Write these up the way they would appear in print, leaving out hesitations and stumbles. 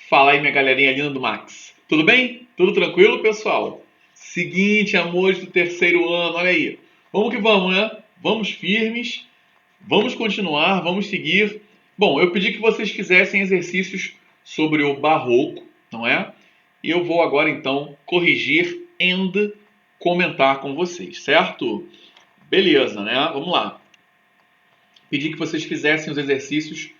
Fala aí, minha galerinha linda do Max. Tudo bem? Tudo tranquilo, pessoal? Seguinte, amores do terceiro ano, olha aí. Vamos que vamos, né? Vamos firmes, vamos continuar, vamos seguir. Bom, eu pedi que vocês fizessem exercícios sobre o barroco, não é? E eu vou agora então corrigir e comentar com vocês, certo? Beleza, né? Vamos lá. Pedi que vocês fizessem os exercícios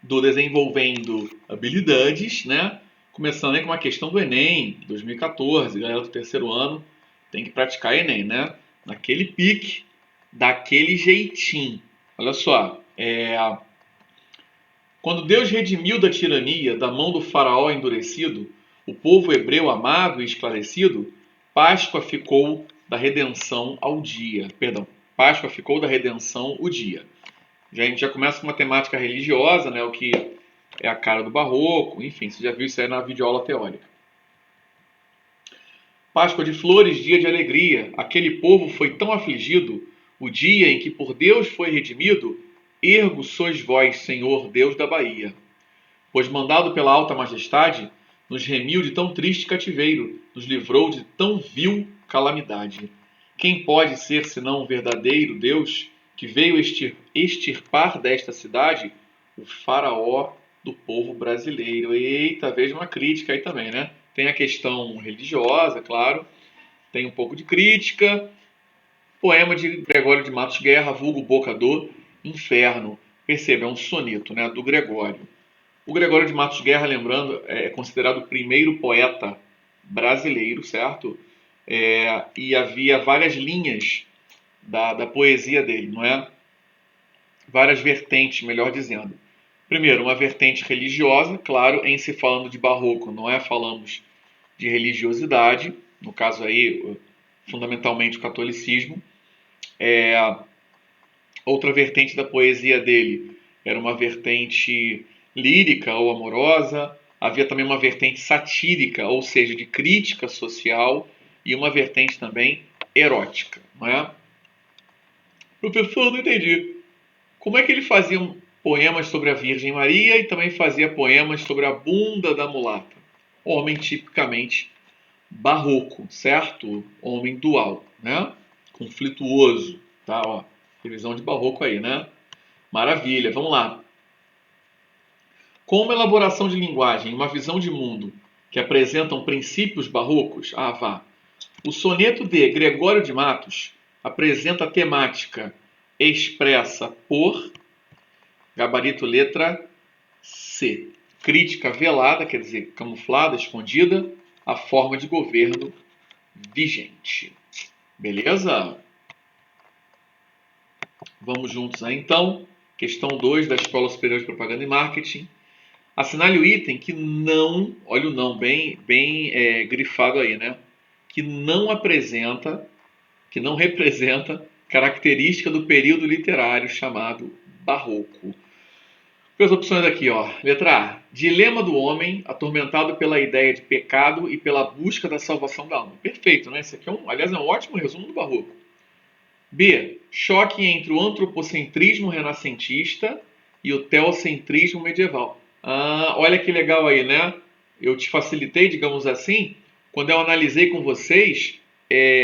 do Desenvolvendo Habilidades, né? Começando aí com uma questão do Enem 2014, galera do terceiro ano tem que praticar Enem, né? Naquele pique, daquele jeitinho. Olha só, quando Deus redimiu da tirania, da mão do faraó endurecido, o povo hebreu amado e esclarecido, Páscoa ficou da redenção ao dia. Perdão, Páscoa ficou da redenção o dia. A gente já começa com uma temática religiosa, né? O que é a cara do barroco, enfim, você já viu isso aí na videoaula teórica. Páscoa de flores, dia de alegria, aquele povo foi tão afligido, o dia em que por Deus foi redimido, ergo sois vós, Senhor Deus da Bahia. Pois mandado pela alta majestade, nos remiu de tão triste cativeiro, nos livrou de tão vil calamidade. Quem pode ser senão um verdadeiro Deus que veio extirpar desta cidade o faraó do povo brasileiro? Eita, veja uma crítica aí também, né? Tem a questão religiosa, claro, tem um pouco de crítica. Poema de Gregório de Matos Guerra, vulgo Boca do Inferno. Perceba, é um soneto, né, do Gregório. O Gregório de Matos Guerra, lembrando, é considerado o primeiro poeta brasileiro, certo? E havia várias linhas da poesia dele, não é? Várias vertentes, melhor dizendo. Primeiro, uma vertente religiosa, claro, em se falando de barroco, não é? Falamos de religiosidade, no caso aí, fundamentalmente o catolicismo. Outra vertente da poesia dele era uma vertente lírica ou amorosa. Havia também uma vertente satírica, ou seja, de crítica social, e uma vertente também erótica, não é? Professor, não entendi. Como é que ele fazia poemas sobre a Virgem Maria e também fazia poemas sobre a bunda da mulata? Homem tipicamente barroco, certo? Homem dual, né? Conflituoso, tá? Ó, revisão de barroco aí, né? Maravilha, vamos lá. Com uma elaboração de linguagem e uma visão de mundo que apresentam princípios barrocos, vá. O soneto de Gregório de Matos apresenta a temática expressa por gabarito letra C. Crítica velada, quer dizer, camuflada, escondida, à forma de governo vigente. Beleza? Vamos juntos aí então. Questão 2 da Escola Superior de Propaganda e Marketing. Assinale o item que não, olha o não, bem grifado aí, né? Que não apresenta, que não representa característica do período literário chamado barroco. As opções aqui, ó. Letra A. Dilema do homem, atormentado pela ideia de pecado e pela busca da salvação da alma. Perfeito, né? Esse aqui aliás, é um ótimo resumo do barroco. B. Choque entre o antropocentrismo renascentista e o teocentrismo medieval. Olha que legal aí, né? Eu te facilitei, digamos assim, quando eu analisei com vocês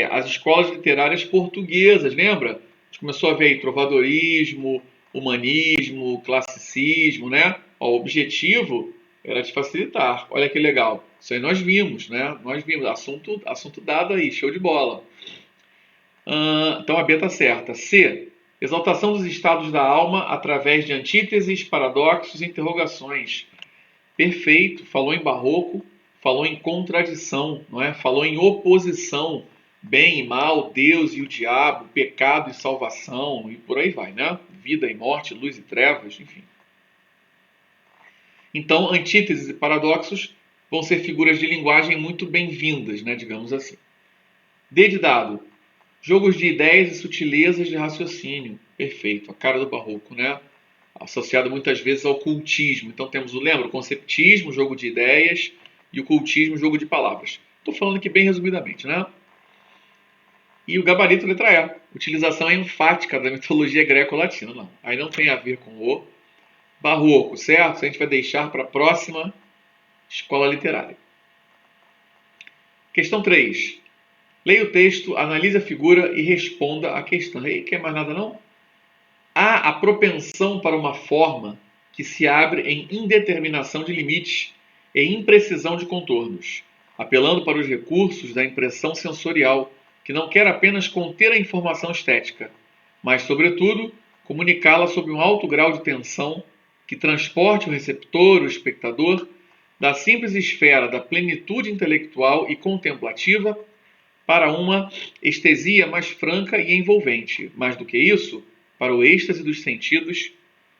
as escolas literárias portuguesas, lembra? A gente começou a ver aí trovadorismo, humanismo, classicismo, né? Ó, o objetivo era te facilitar. Olha que legal. Isso aí nós vimos, né? Nós vimos. Assunto dado aí, show de bola. Então a B está certa. C. Exaltação dos estados da alma através de antíteses, paradoxos e interrogações. Perfeito. Falou em barroco, falou em contradição, não é? Falou em oposição, bem e mal, Deus e o diabo, pecado e salvação e por aí vai, né? Vida e morte, luz e trevas, enfim. Então, antíteses e paradoxos vão ser figuras de linguagem muito bem-vindas, né? Digamos assim. D de dado. Jogos de ideias e sutilezas de raciocínio. Perfeito, a cara do barroco, né? Associado muitas vezes ao cultismo. Então temos lembra, o conceptismo, jogo de ideias, e o cultismo, jogo de palavras. Estou falando aqui bem resumidamente, né? E o gabarito letra E. Utilização enfática da mitologia greco-latina. Não, aí não tem a ver com o barroco, certo? Isso a gente vai deixar para a próxima escola literária. Questão 3. Leia o texto, analise a figura e responda a questão. E quer mais nada não? Há a propensão para uma forma que se abre em indeterminação de limites e imprecisão de contornos, apelando para os recursos da impressão sensorial, que não quer apenas conter a informação estética, mas, sobretudo, comunicá-la sob um alto grau de tensão que transporte o receptor, o espectador, da simples esfera da plenitude intelectual e contemplativa para uma estesia mais franca e envolvente. Mais do que isso, para o êxtase dos sentidos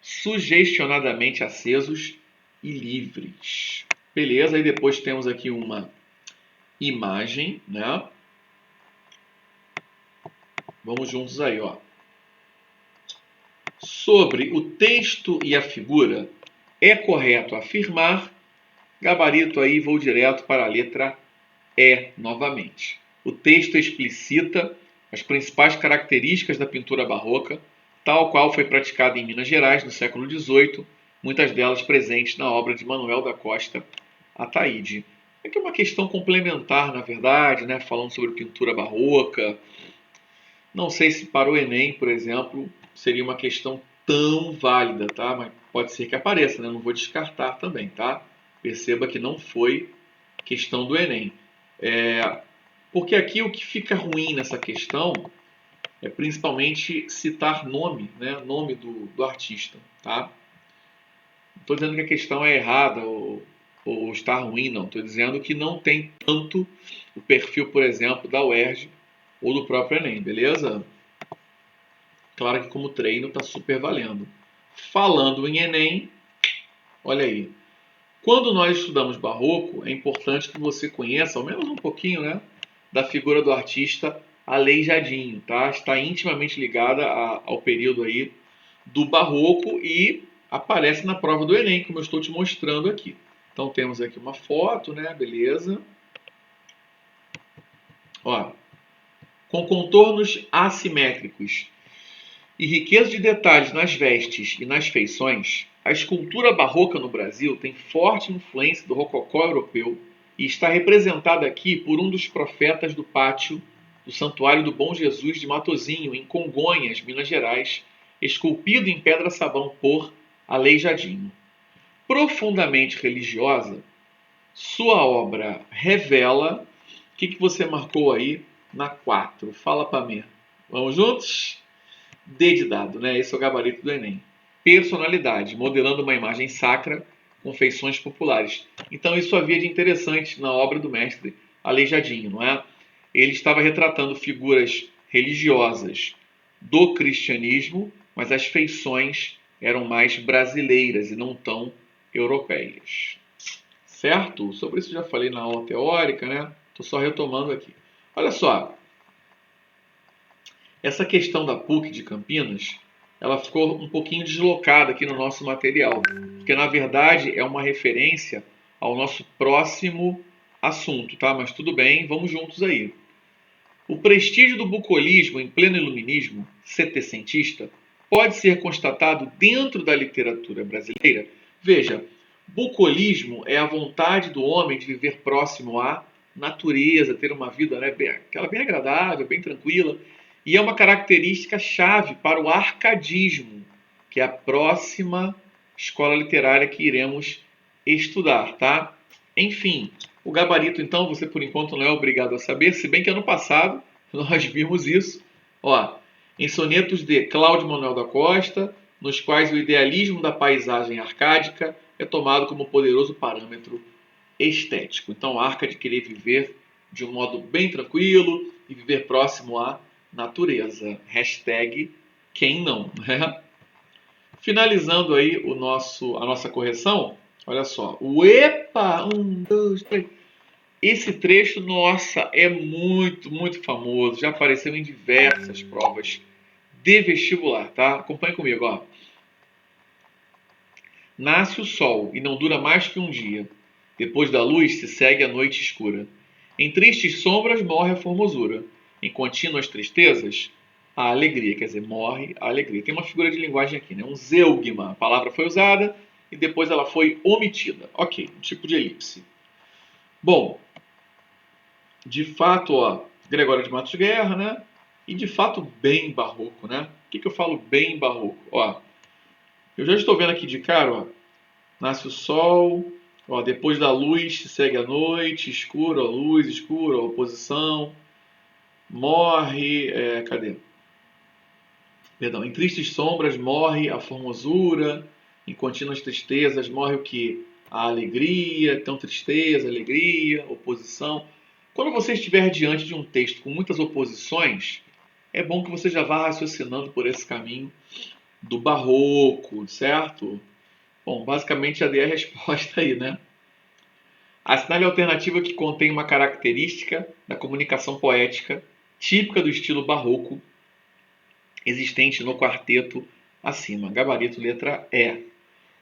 sugestionadamente acesos e livres. Beleza, e depois temos aqui uma imagem, né? Vamos juntos aí, ó. Sobre o texto e a figura, é correto afirmar, gabarito aí, vou direto para a letra E novamente. O texto explicita as principais características da pintura barroca, tal qual foi praticada em Minas Gerais no século XVIII, muitas delas presentes na obra de Manuel da Costa Ataíde. Aqui é uma questão complementar, na verdade, né, falando sobre pintura barroca. Não sei se para o Enem, por exemplo, seria uma questão tão válida, tá? Mas pode ser que apareça, né? Não vou descartar também, tá? Perceba que não foi questão do Enem. Porque aqui o que fica ruim nessa questão é principalmente citar nome, né? Nome do artista, tá? Não estou dizendo que a questão é errada ou está ruim, não. Estou dizendo que não tem tanto o perfil, por exemplo, da UERJ ou do próprio Enem, beleza? Claro que como treino está super valendo. Falando em Enem, olha aí. Quando nós estudamos barroco, é importante que você conheça, ao menos um pouquinho, né, da figura do artista Aleijadinho, tá? Está intimamente ligada ao período aí do barroco e aparece na prova do Enem, como eu estou te mostrando aqui. Então temos aqui uma foto, né, beleza? Ó, com contornos assimétricos e riqueza de detalhes nas vestes e nas feições, a escultura barroca no Brasil tem forte influência do rococó europeu e está representada aqui por um dos profetas do pátio do Santuário do Bom Jesus de Matozinho, em Congonhas, Minas Gerais, esculpido em pedra-sabão por Aleijadinho. Profundamente religiosa, sua obra revela... O que você marcou aí na 4? Fala para mim. Vamos juntos? D de dado, né? Esse é o gabarito do Enem. Personalidade, modelando uma imagem sacra com feições populares. Então isso havia de interessante na obra do mestre Aleijadinho, não é? Ele estava retratando figuras religiosas do cristianismo, mas as feições eram mais brasileiras e não tão europeias. Certo? Sobre isso já falei na aula teórica, né? Estou só retomando aqui. Olha só, essa questão da PUC de Campinas, ela ficou um pouquinho deslocada aqui no nosso material, porque na verdade é uma referência ao nosso próximo assunto, tá? Mas tudo bem, vamos juntos aí. O prestígio do bucolismo em pleno iluminismo, setecentista, pode ser constatado dentro da literatura brasileira. Veja, bucolismo é a vontade do homem de viver próximo à natureza, ter uma vida, né, bem agradável, bem tranquila. E é uma característica chave para o arcadismo, que é a próxima escola literária que iremos estudar, tá? Enfim, o gabarito, então, você por enquanto não é obrigado a saber, se bem que ano passado nós vimos isso, ó, em sonetos de Cláudio Manuel da Costa, nos quais o idealismo da paisagem arcádica é tomado como poderoso parâmetro estético. Então, a arca de querer viver de um modo bem tranquilo e viver próximo à natureza. Hashtag quem não, né? Finalizando aí a nossa correção, olha só. Epa! 1, 2, 3. Esse trecho, nossa, é muito, muito famoso. Já apareceu em diversas provas de vestibular, tá? Acompanhe comigo, ó. Nasce o sol e não dura mais que um dia. Depois da luz se segue a noite escura. Em tristes sombras morre a formosura. Em contínuas tristezas, a alegria. Quer dizer, morre a alegria. Tem uma figura de linguagem aqui, né? Um zeugma. A palavra foi usada e depois ela foi omitida. Ok, um tipo de elipse. Bom, de fato, ó, Gregório de Matos Guerra, né? E de fato bem barroco, né? O que eu falo bem barroco? Ó, eu já estou vendo aqui de cara, ó, nasce o sol, ó, depois da luz segue a noite, escuro, a luz, escuro, a oposição, morre, cadê? Perdão, em tristes sombras morre a formosura, em contínuas tristezas morre o que? A alegria, então tristeza, alegria, oposição. Quando você estiver diante de um texto com muitas oposições, é bom que você já vá raciocinando por esse caminho do barroco, certo? Bom, basicamente já dei a resposta aí, né? Assinale a alternativa que contém uma característica da comunicação poética típica do estilo barroco existente no quarteto acima. Gabarito letra E.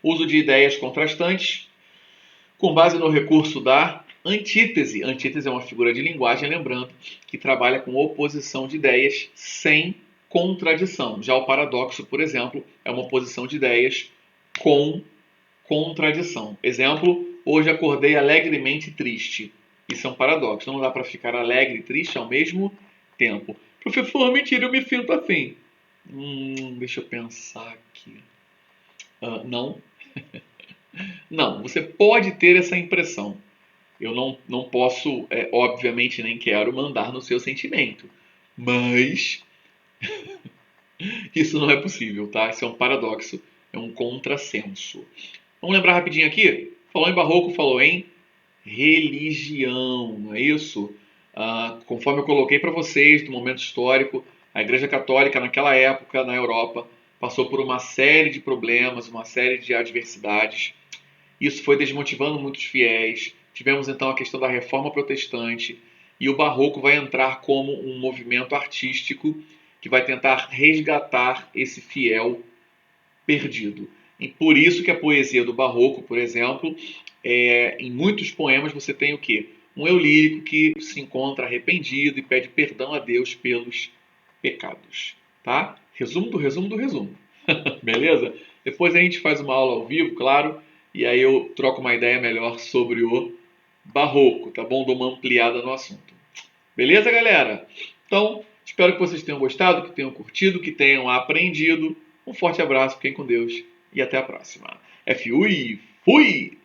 Uso de ideias contrastantes com base no recurso da antítese. Antítese é uma figura de linguagem, lembrando, que trabalha com oposição de ideias sem contradição. Já o paradoxo, por exemplo, é uma oposição de ideias com contradição. Exemplo, hoje acordei alegremente triste. Isso é um paradoxo. Não dá para ficar alegre e triste ao mesmo tempo. Professor, mentira, eu me sinto assim. Deixa eu pensar aqui. Não. Não, você pode ter essa impressão. Eu não posso, obviamente, nem quero mandar no seu sentimento. Mas isso não é possível, tá? Isso é um paradoxo, é um contrassenso. Vamos lembrar rapidinho aqui? Falou em barroco, falou em religião, não é isso? Conforme eu coloquei para vocês, do momento histórico, a Igreja Católica naquela época na Europa passou por uma série de problemas, uma série de adversidades. Isso foi desmotivando muitos fiéis. Tivemos então a questão da Reforma Protestante e o Barroco vai entrar como um movimento artístico que vai tentar resgatar esse fiel perdido. E por isso que a poesia do Barroco, por exemplo, em muitos poemas você tem o quê? Um eu lírico que se encontra arrependido e pede perdão a Deus pelos pecados. Tá? Resumo do resumo do resumo. Beleza? Depois a gente faz uma aula ao vivo, claro, e aí eu troco uma ideia melhor sobre o Barroco, tá bom? Dou uma ampliada no assunto. Beleza, galera? Então, espero que vocês tenham gostado, que tenham curtido, que tenham aprendido. Um forte abraço, fiquem com Deus e até a próxima. Fui! Fui!